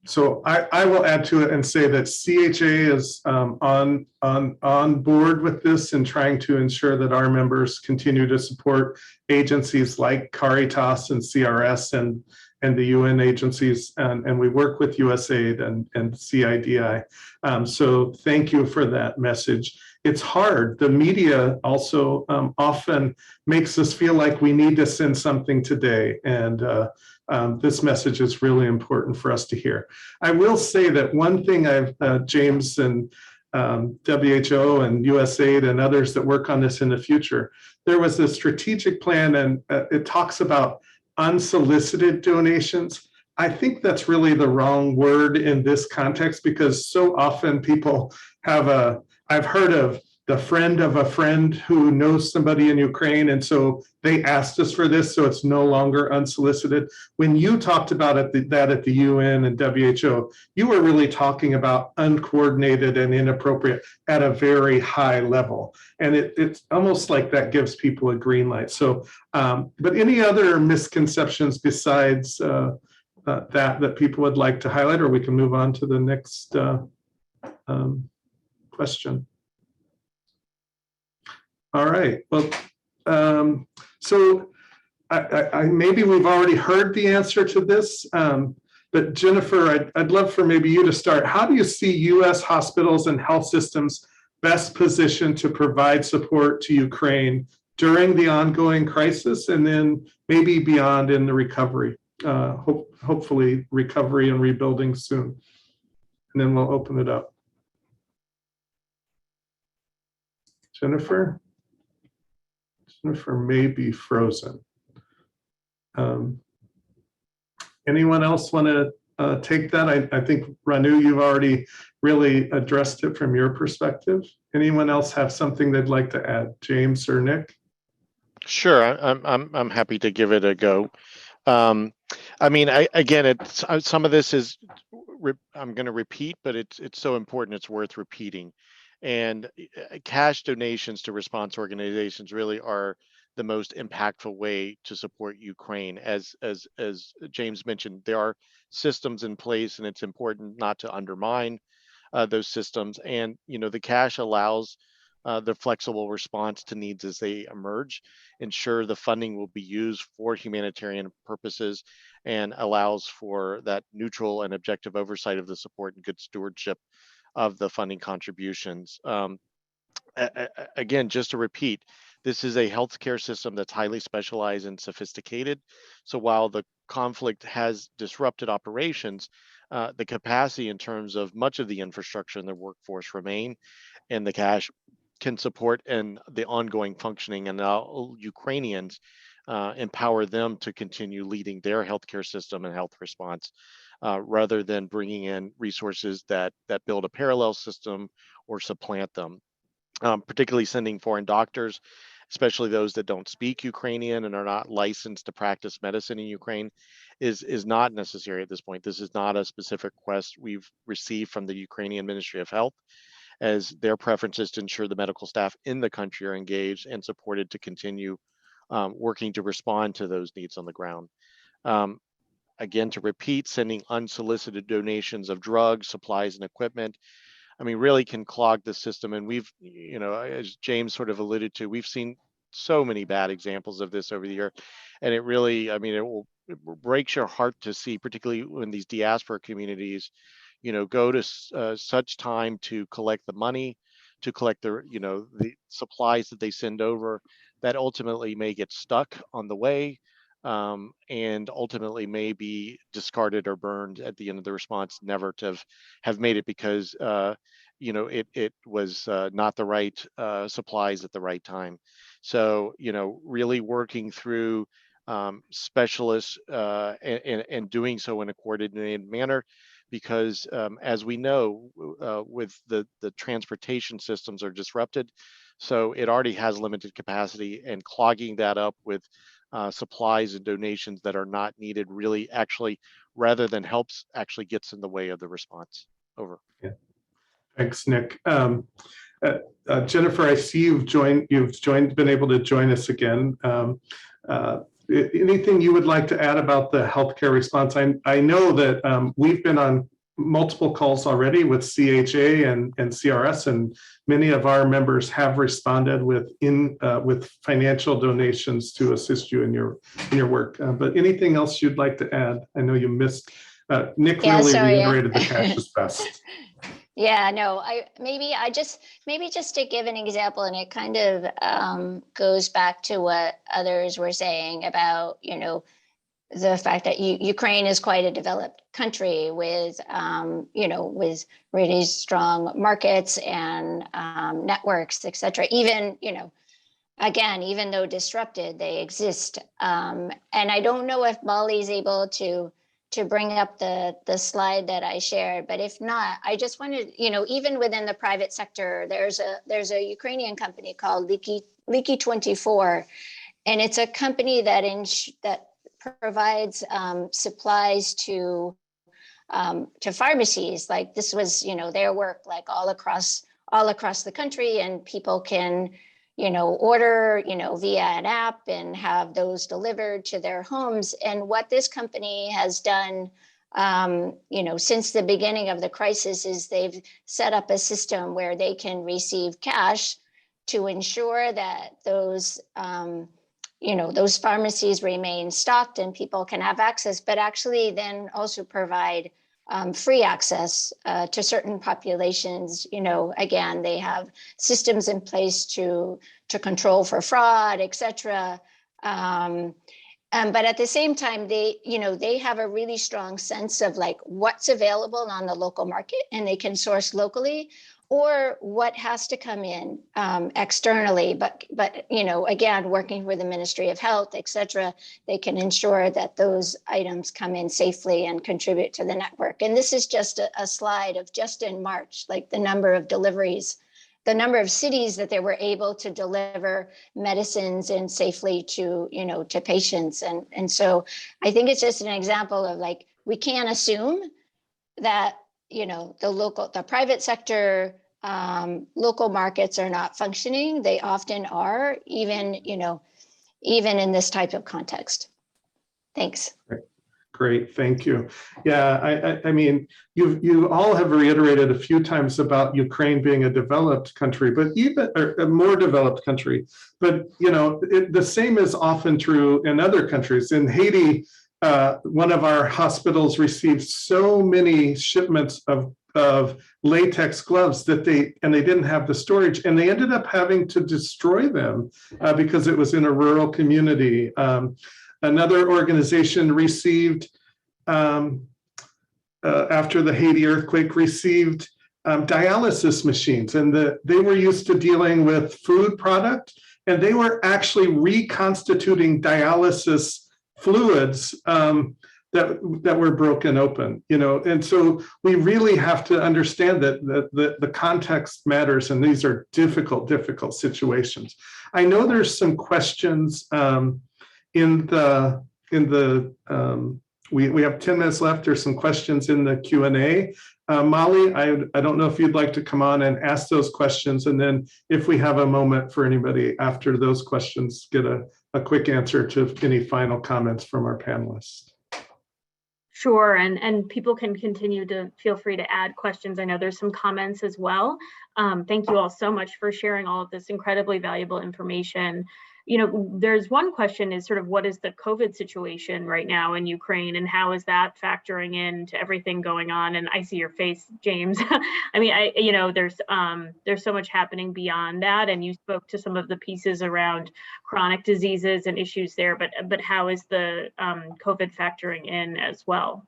So I will add to it and say that CHA is on board with this and trying to ensure that our members continue to support agencies like Caritas and CRS and the UN agencies, and we work with USAID and CIDI. So thank you for that message. It's hard. The media also often makes us feel like we need to send something today, and this message is really important for us to hear. I will say that one thing James and WHO and USAID and others that work on this in the future, there was a strategic plan, and it talks about unsolicited donations. I think that's really the wrong word in this context, because so often people have I've heard of the friend of a friend who knows somebody in Ukraine, and so they asked us for this, so it's no longer unsolicited. When you talked about that at the UN and WHO, you were really talking about uncoordinated and inappropriate at a very high level. And it's almost like that gives people a green light. So, but any other misconceptions besides that people would like to highlight, or we can move on to the next question. All right, well, so I maybe we've already heard the answer to this, but Jennifer, I'd love for maybe you to start. How do you see US hospitals and health systems best positioned to provide support to Ukraine during the ongoing crisis, and then maybe beyond in the recovery, hopefully recovery and rebuilding soon? And then we'll open it up. Jennifer? Jennifer may be frozen. Anyone else want to take that? I think, Ranu, you've already really addressed it from your perspective. Anyone else have something they'd like to add? James or Nick? Sure, I'm happy to give it a go. I mean, again, some of this is I'm going to repeat, but it's so important it's worth repeating. And cash donations to response organizations really are the most impactful way to support Ukraine. As James mentioned, there are systems in place, and it's important not to undermine those systems. And the cash allows the flexible response to needs as they emerge, ensure the funding will be used for humanitarian purposes, and allows for that neutral and objective oversight of the support and good stewardship of the funding contributions. Again, just to repeat, this is a healthcare system that's highly specialized and sophisticated. So while the conflict has disrupted operations, the capacity in terms of much of the infrastructure and the workforce remain, and the cash can support and the ongoing functioning, and now Ukrainians empower them to continue leading their healthcare system and health response, rather than bringing in resources that build a parallel system or supplant them. Particularly sending foreign doctors, especially those that don't speak Ukrainian and are not licensed to practice medicine in Ukraine, is not necessary at this point. This is not a specific request we've received from the Ukrainian Ministry of Health, as their preference is to ensure the medical staff in the country are engaged and supported to continue working to respond to those needs on the ground. Again, to repeat, sending unsolicited donations of drugs, supplies, and equipment, I mean, really can clog the system. And we've, as James sort of alluded to, we've seen so many bad examples of this over the year. And it really, I mean, it breaks your heart to see, particularly when these diaspora communities, go to such time to collect the money, to collect the supplies that they send over, that ultimately may get stuck on the way, and ultimately may be discarded or burned at the end of the response, never to have made it, because it was not the right supplies at the right time. So, really working through specialists and doing so in a coordinated manner, because as we know, with the transportation systems are disrupted, so it already has limited capacity, and clogging that up with supplies and donations that are not needed really actually, rather than helps, actually gets in the way of the response. Over. Yeah. Thanks, Nick. Jennifer, I see you've been able to join us again. Anything you would like to add about the healthcare response? I know that we've been on multiple calls already with CHA and CRS, and many of our members have responded with financial donations to assist you in your work. But anything else you'd like to add? I know you missed. Nick really reiterated the cash is best. Yeah, no, maybe just to give an example, and it kind of goes back to what others were saying about, the fact that Ukraine is quite a developed country with, with really strong markets and networks, et cetera. Even, again, even though disrupted, they exist. And I don't know if Molly's able to bring up the slide that I shared, but if not, I just wanted, even within the private sector, there's a Ukrainian company called Leaky 24, and it's a company that provides supplies to pharmacies. Like this was, their work, like all across the country, and people can, order, via an app and have those delivered to their homes. And what this company has done, since the beginning of the crisis, is they've set up a system where they can receive cash to ensure that those pharmacies remain stocked and people can have access, but actually then also provide free access to certain populations. Again, they have systems in place to control for fraud, et cetera. But at the same time, they have a really strong sense of like what's available on the local market, and they can source locally, or what has to come in externally. But again, working with the Ministry of Health, et cetera, they can ensure that those items come in safely and contribute to the network. And this is just a slide of just in March, like the number of deliveries, the number of cities that they were able to deliver medicines in safely to patients. And so I think it's just an example of like, we can't assume that the private sector, local markets are not functioning. They often are, even in this type of context. Thanks. Great, thank you. Yeah, I mean, you all have reiterated a few times about Ukraine being a developed country, but even a more developed country. But the same is often true in other countries. In Haiti, one of our hospitals received so many shipments of latex gloves that they didn't have the storage, and they ended up having to destroy them because it was in a rural community. Another organization received, after the Haiti earthquake, received dialysis machines, and they were used to dealing with food product, and they were actually reconstituting dialysis fluids that were broken open, and so we really have to understand that the context matters, and these are difficult situations. I know there's some questions we have 10 minutes left. There's some questions in the Q&A. Molly, I don't know if you'd like to come on and ask those questions, and then if we have a moment for anybody after those questions, get a quick answer to any final comments from our panelists. Sure, and people can continue to feel free to add questions. I know there's some comments as well. Thank you all so much for sharing all of this incredibly valuable information. There's one question is sort of what is the COVID situation right now in Ukraine, and how is that factoring into everything going on? And I see your face, James. I mean, there's so much happening beyond that, and you spoke to some of the pieces around chronic diseases and issues there, but how is the COVID factoring in as well?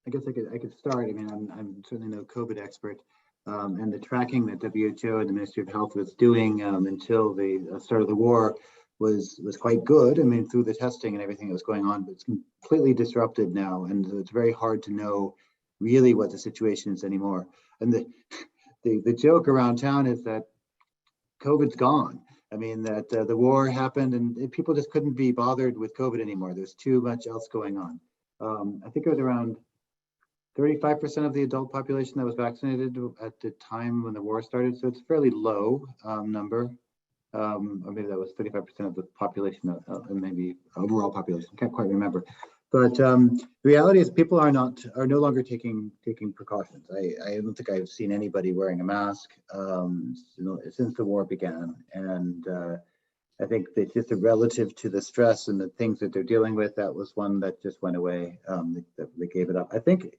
I guess I could start. I mean, I'm certainly no COVID expert, and the tracking that WHO and the Ministry of Health was doing until the start of the war was quite good. I mean, through the testing and everything that was going on, but it's completely disrupted now, and it's very hard to know really what the situation is anymore. And the joke around town is that COVID's gone. I mean, that the war happened and people just couldn't be bothered with COVID anymore. There's too much else going on. I think it was around 35% of the adult population that was vaccinated at the time when the war started. So it's a fairly low number. Or maybe that was 35% of the population, maybe overall population. I can't quite remember. But the reality is people are no longer taking precautions. I don't think I've seen anybody wearing a mask since the war began. And I think that just relative to the stress and the things that they're dealing with, that was one that just went away. They gave it up. I think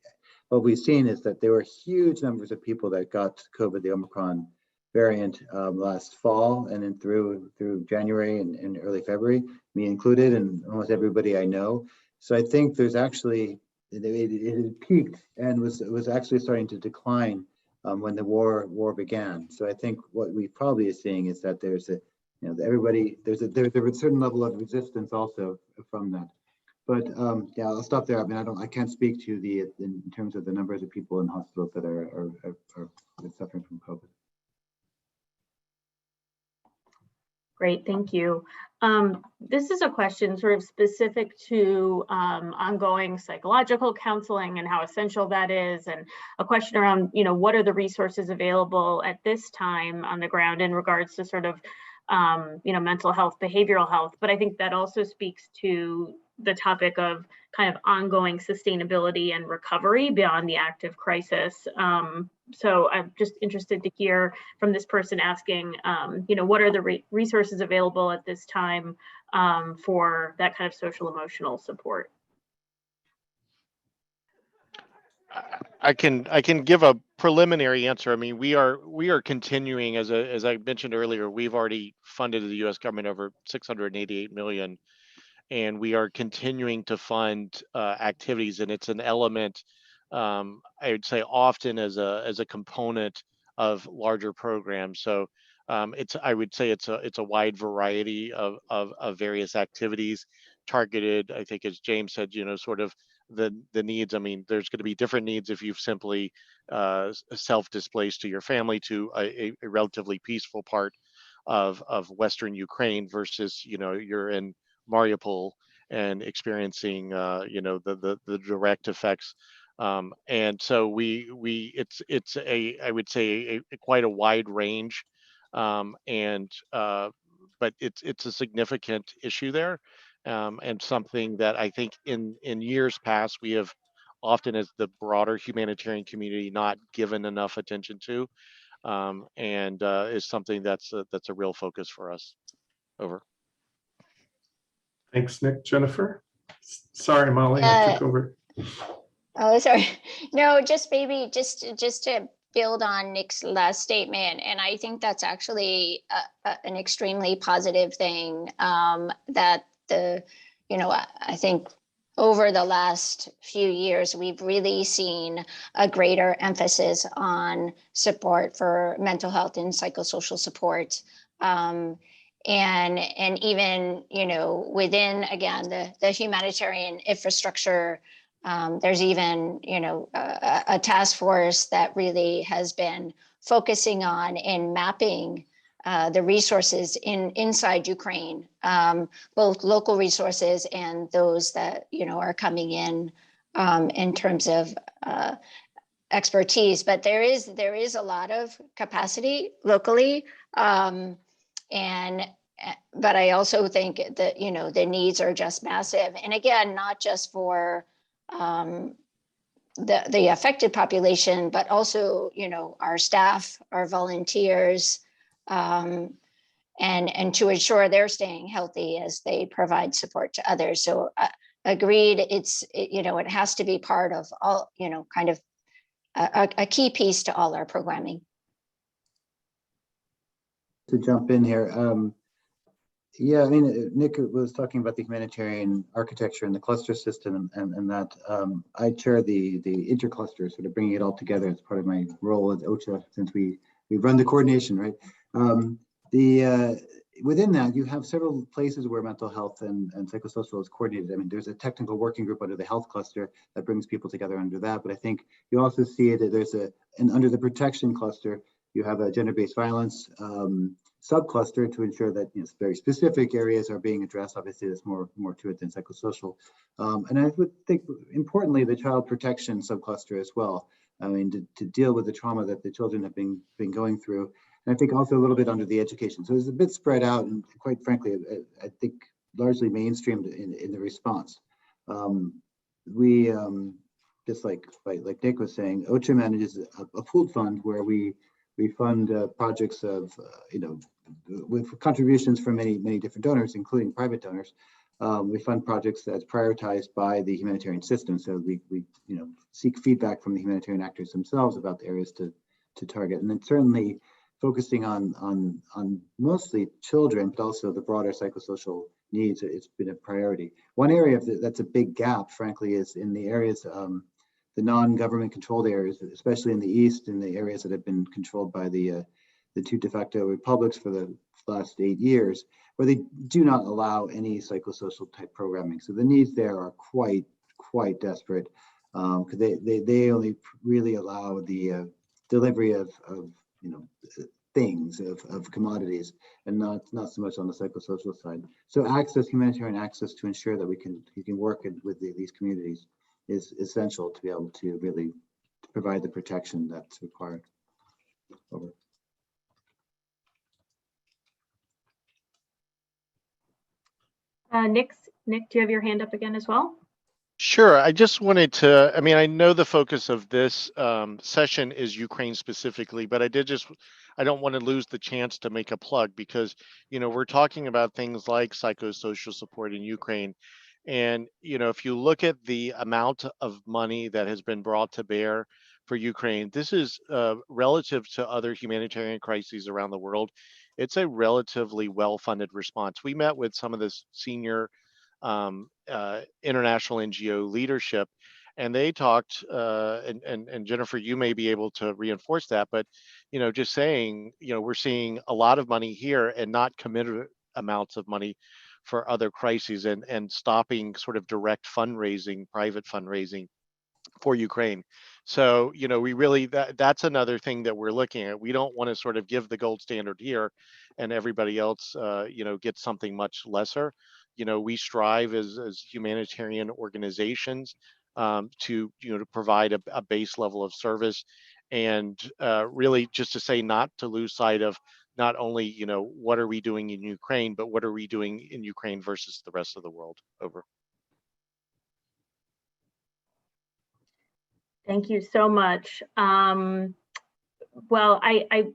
what we've seen is that there were huge numbers of people that got COVID, the Omicron variant, last fall and then through January and early February, me included, and almost everybody I know. So I think there's actually, it had peaked and was actually starting to decline when the war began. So I think what we probably are seeing is that there's there's a certain level of resistance also from that. But yeah, I'll stop there. I mean, I can't speak to in terms of the numbers of people in hospitals that are suffering from COVID. Great, thank you. This is a question sort of specific to ongoing psychological counseling and how essential that is, and a question around, what are the resources available at this time on the ground in regards to sort of, mental health, behavioral health. But I think that also speaks to the topic of kind of ongoing sustainability and recovery beyond the active crisis. So I'm just interested to hear from this person asking, what are the resources available at this time for that kind of social emotional support? I can give a preliminary answer. I mean, we are continuing, as I mentioned earlier, we've already funded the U.S. government over $688 million, and we are continuing to fund activities, and it's an element, I would say, often as a component of larger programs. So I would say it's a wide variety of various activities targeted. I think, as James said, sort of the needs. I mean, there's going to be different needs if you've simply self-displaced to your family to a relatively peaceful part of Western Ukraine versus you're in Mariupol and experiencing the direct effects. And so it's I would say quite a wide range, but it's a significant issue there, and something that I think in years past we have often, as the broader humanitarian community, not given enough attention to, and is something that's a real focus for us. Over. Thanks, Nick. Jennifer? Sorry, Molly, I took over. Oh, sorry. No, just to build on Nick's last statement, and I think that's actually an extremely positive thing, that I think over the last few years, we've really seen a greater emphasis on support for mental health and psychosocial support. And even, within, again, the humanitarian infrastructure, there's even, a task force that really has been focusing on and mapping the resources inside Ukraine, both local resources and those that, are coming in terms of expertise. But there is a lot of capacity locally. But I also think that, the needs are just massive. And again, not just for the affected population, but also, our staff, our volunteers, and to ensure they're staying healthy as they provide support to others. So agreed, it has to be part of all, kind of a key piece to all our programming. To jump in here, Yeah, I mean, Nick was talking about the humanitarian architecture and the cluster system, and that I chair the intercluster, sort of bringing it all together as part of my role as OCHA, since we run the coordination, right? Within that, you have several places where mental health and psychosocial is coordinated. I mean, there's a technical working group under the health cluster that brings people together under that, but I think you also see it, and under the protection cluster, you have a gender-based violence subcluster to ensure that very specific areas are being addressed. Obviously, there's more to it than psychosocial. And I would think, importantly, the child protection subcluster as well. I mean, to deal with the trauma that the children have been going through. And I think also a little bit under the education. So it's a bit spread out, and quite frankly, I think largely mainstreamed in the response. We just like Nick was saying, OCHA manages a pooled fund where we fund projects of, with contributions from many different donors, including private donors. We fund projects that's prioritized by the humanitarian system. So we seek feedback from the humanitarian actors themselves about the areas to target. And then certainly focusing on mostly children, but also the broader psychosocial needs, it's been a priority. One area that's a big gap, frankly, is in the areas the non-government controlled areas, especially in the East, in the areas that have been controlled by the two de facto republics for the last 8 years, where they do not allow any psychosocial type programming. So the needs there are quite desperate, because they only really allow the delivery of things, of commodities, and not so much on the psychosocial side. So humanitarian access to ensure that we can work with these communities is essential to be able to really provide the protection that's required. Over. Nick, do you have your hand up again as well? Sure. I just wanted to, I know the focus of this session is Ukraine specifically, but I don't want to lose the chance to make a plug, because, we're talking about things like psychosocial support in Ukraine. And, if you look at the amount of money that has been brought to bear for Ukraine, this is relative to other humanitarian crises around the world. It's a relatively well-funded response. We met with some of the senior international NGO leadership, and they talked, and Jennifer, you may be able to reinforce that, but just saying, we're seeing a lot of money here and not committed amounts of money for other crises, and stopping sort of direct fundraising, private fundraising for Ukraine. So, we really, that's another thing that we're looking at. We don't want to sort of give the gold standard here and everybody else, get something much lesser. We strive as humanitarian organizations to provide a base level of service, and really just to say, not to lose sight of not only what are we doing in Ukraine, but what are we doing in Ukraine versus the rest of the world. Over. Thank you so much. Well, I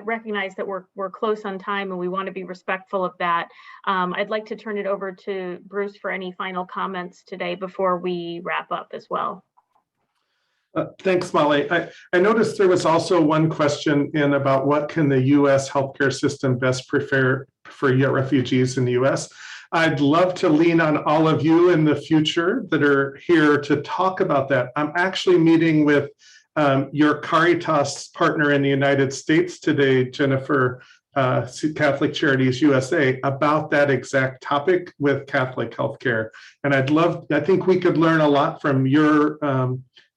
recognize that we're close on time, and we want to be respectful of that. I'd like to turn it over to Bruce for any final comments today before we wrap up as well. Thanks, Molly. I noticed there was also one question in about what can the U.S. healthcare system best prepare for refugees in the U.S. I'd love to lean on all of you in the future that are here to talk about that. I'm actually meeting with your Caritas partner in the United States today, Jennifer, Catholic Charities USA, about that exact topic with Catholic healthcare. And I think we could learn a lot from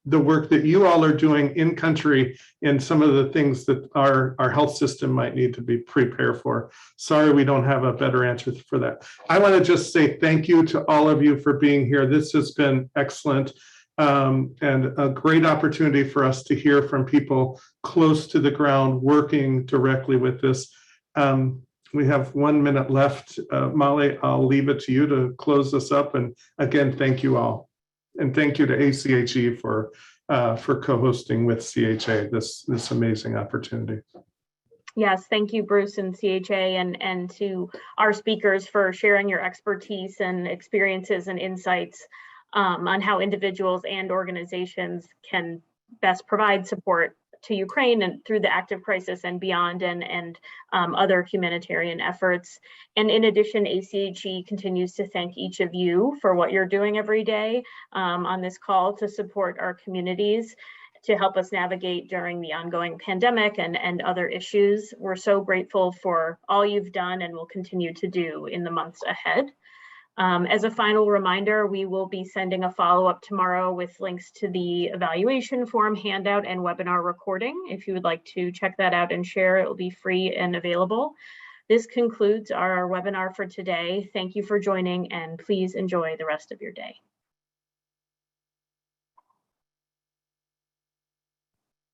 the work that you all are doing in country in some of the things that our health system might need to be prepared for. Sorry, we don't have a better answer for that. I want to just say thank you to all of you for being here. This has been excellent, and a great opportunity for us to hear from people close to the ground working directly with this. We have 1 minute left. Molly, I'll leave it to you to close this up. And again, thank you all. And thank you to ACHE for co-hosting with CHA this amazing opportunity. Yes, thank you, Bruce and CHA, and to our speakers for sharing your expertise and experiences and insights on how individuals and organizations can best provide support to Ukraine and through the active crisis and beyond, and other humanitarian efforts. And in addition, ACHE continues to thank each of you for what you're doing every day on this call to support our communities, to help us navigate during the ongoing pandemic and other issues. We're so grateful for all you've done and will continue to do in the months ahead. As a final reminder, we will be sending a follow-up tomorrow with links to the evaluation form handout and webinar recording. If you would like to check that out and share, it will be free and available. This concludes our webinar for today. Thank you for joining, and please enjoy the rest of your day.